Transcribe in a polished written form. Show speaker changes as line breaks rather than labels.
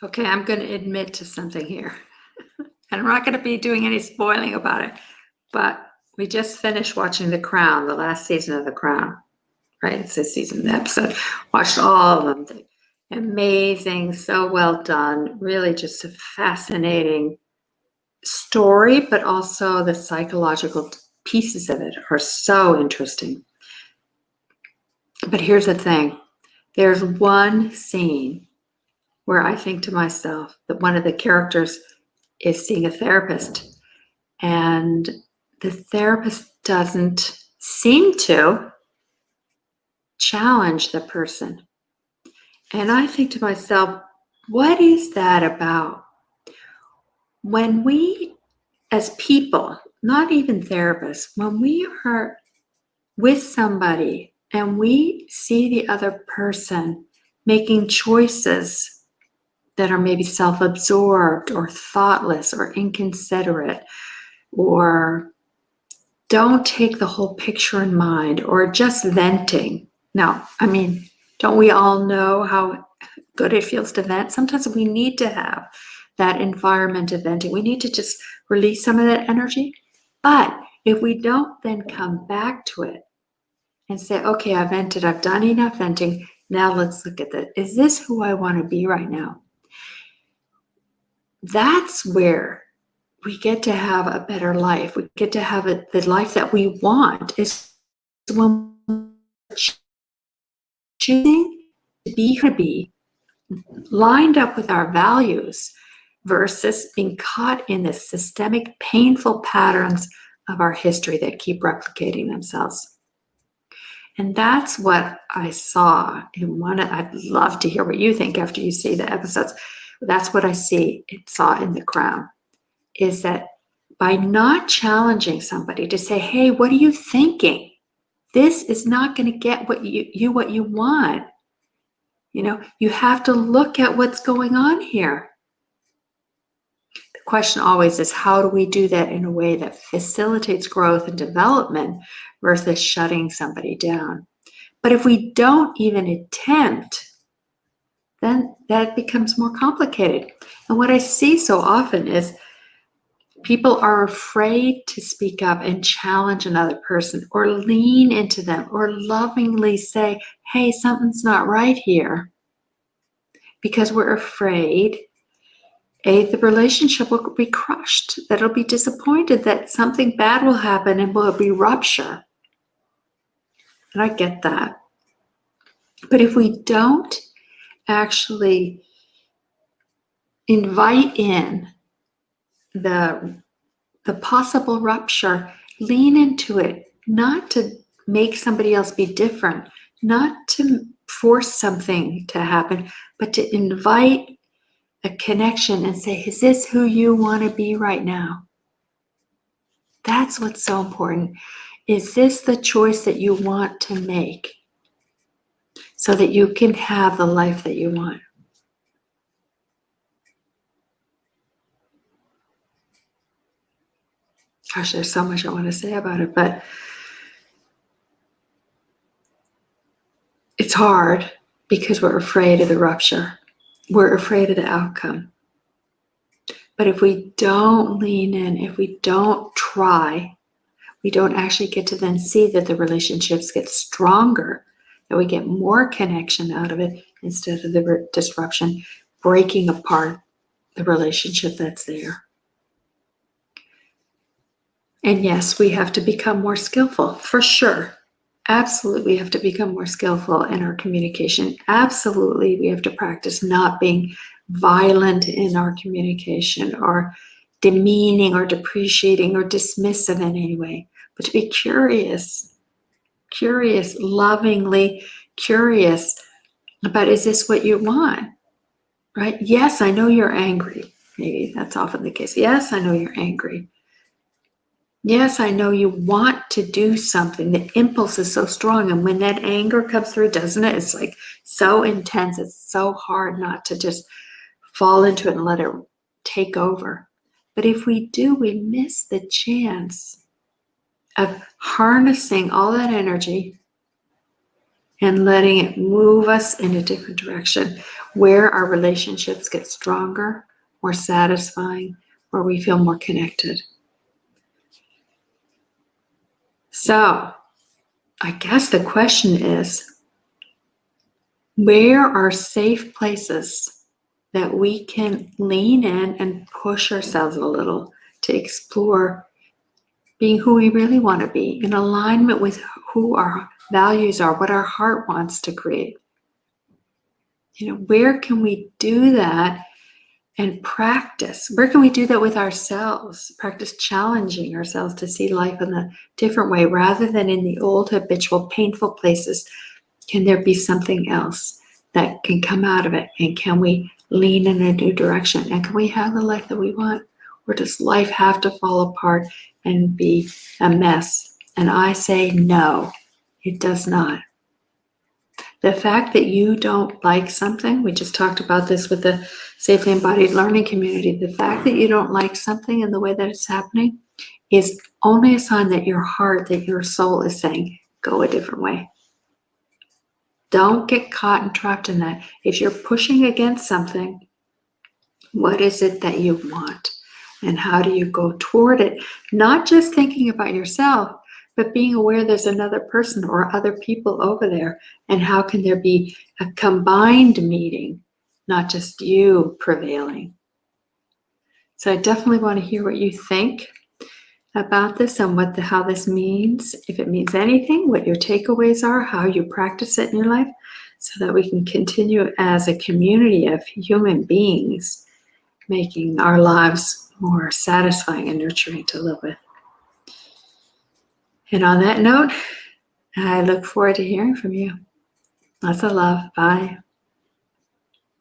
Okay, I'm going to admit to something here. And I'm not going to be doing any spoiling about it. But we just finished watching The Crown, the last season of The Crown. Right? It's this season, the episode. Watched all of them. Amazing, so well done. Really just a fascinating story, but also the psychological pieces of it are so interesting. But here's the thing. There's one scene where I think to myself that one of the characters is seeing a therapist, and the therapist doesn't seem to challenge the person. And I think to myself, what is that about? When we, as people, not even therapists, when we are with somebody and we see the other person making choices that are maybe self-absorbed or thoughtless or inconsiderate or don't take the whole picture in mind or just venting. Now, I mean, don't we all know how good it feels to vent? Sometimes we need to have that environment of venting. We need to just release some of that energy. But if we don't then come back to it and say, okay, I vented, I've done enough venting. Now let's look at that. Is this who I want to be right now? That's where we get to have a better life. We get to have the life that we want. Is when we're choosing to be lined up with our values versus being caught in the systemic, painful patterns of our history that keep replicating themselves. And that's what I saw in one. I'd love to hear what you think after you see the episodes. That's what I saw in The Crown, is that by not challenging somebody to say, hey, what are you thinking? This is not going to get what you want. You know, you have to look at what's going on here. The question always is, how do we do that in a way that facilitates growth and development versus shutting somebody down? But if we don't even attempt, then that becomes more complicated. And what I see so often is people are afraid to speak up and challenge another person or lean into them or lovingly say, hey, something's not right here. Because we're afraid, the relationship will be crushed, that it'll be disappointed, that something bad will happen and will be rupture. And I get that. But if we don't actually invite in the possible rupture, lean into it, not to make somebody else be different, not to force something to happen, but to invite a connection and say, is this who you want to be right now? That's what's so important. Is this the choice that you want to make so that you can have the life that you want? Gosh, there's so much I want to say about it, but it's hard because we're afraid of the rupture. We're afraid of the outcome. But if we don't lean in, if we don't try, we don't actually get to then see that the relationships get stronger, that we get more connection out of it instead of the disruption, breaking apart the relationship that's there. And yes, we have to become more skillful, for sure. Absolutely, we have to become more skillful in our communication. Absolutely, we have to practice not being violent in our communication or demeaning or depreciating or dismissive in any way, but to be curious, lovingly curious about, is this what you want, right? Yes, I know you're angry. Maybe that's often the case. Yes, I know you're angry. Yes, I know you want to do something. The impulse is so strong. And when that anger comes through, doesn't it? It's like so intense. It's so hard not to just fall into it and let it take over. But if we do, we miss the chance of harnessing all that energy and letting it move us in a different direction. where our relationships get stronger, more satisfying, where we feel more connected. So, I guess the question is, where are safe places that we can lean in and push ourselves a little to explore being who we really want to be, in alignment with who our values are, what our heart wants to create? Where can we do that and practice? Where can we do that with ourselves? Practice challenging ourselves to see life in a different way rather than in the old, habitual, painful places. Can there be something else that can come out of it? And can we lean in a new direction? And can we have the life that we want? Or does life have to fall apart and be a mess? And I say no, it does not. The fact that you don't like something, we just talked about this with the Safely Embodied Learning community, the fact that you don't like something in the way that it's happening is only a sign that your heart, that your soul is saying, go a different way. Don't get caught and trapped in that. If you're pushing against something, what is it that you want? And how do you go toward it? Not just thinking about yourself, but being aware there's another person or other people over there. And how can there be a combined meeting, not just you prevailing? So I definitely want to hear what you think about this and how this means, if it means anything, what your takeaways are, how you practice it in your life, so that we can continue as a community of human beings, making our lives more satisfying and nurturing to live with. And on that note, I look forward to hearing from you. Lots of love. Bye.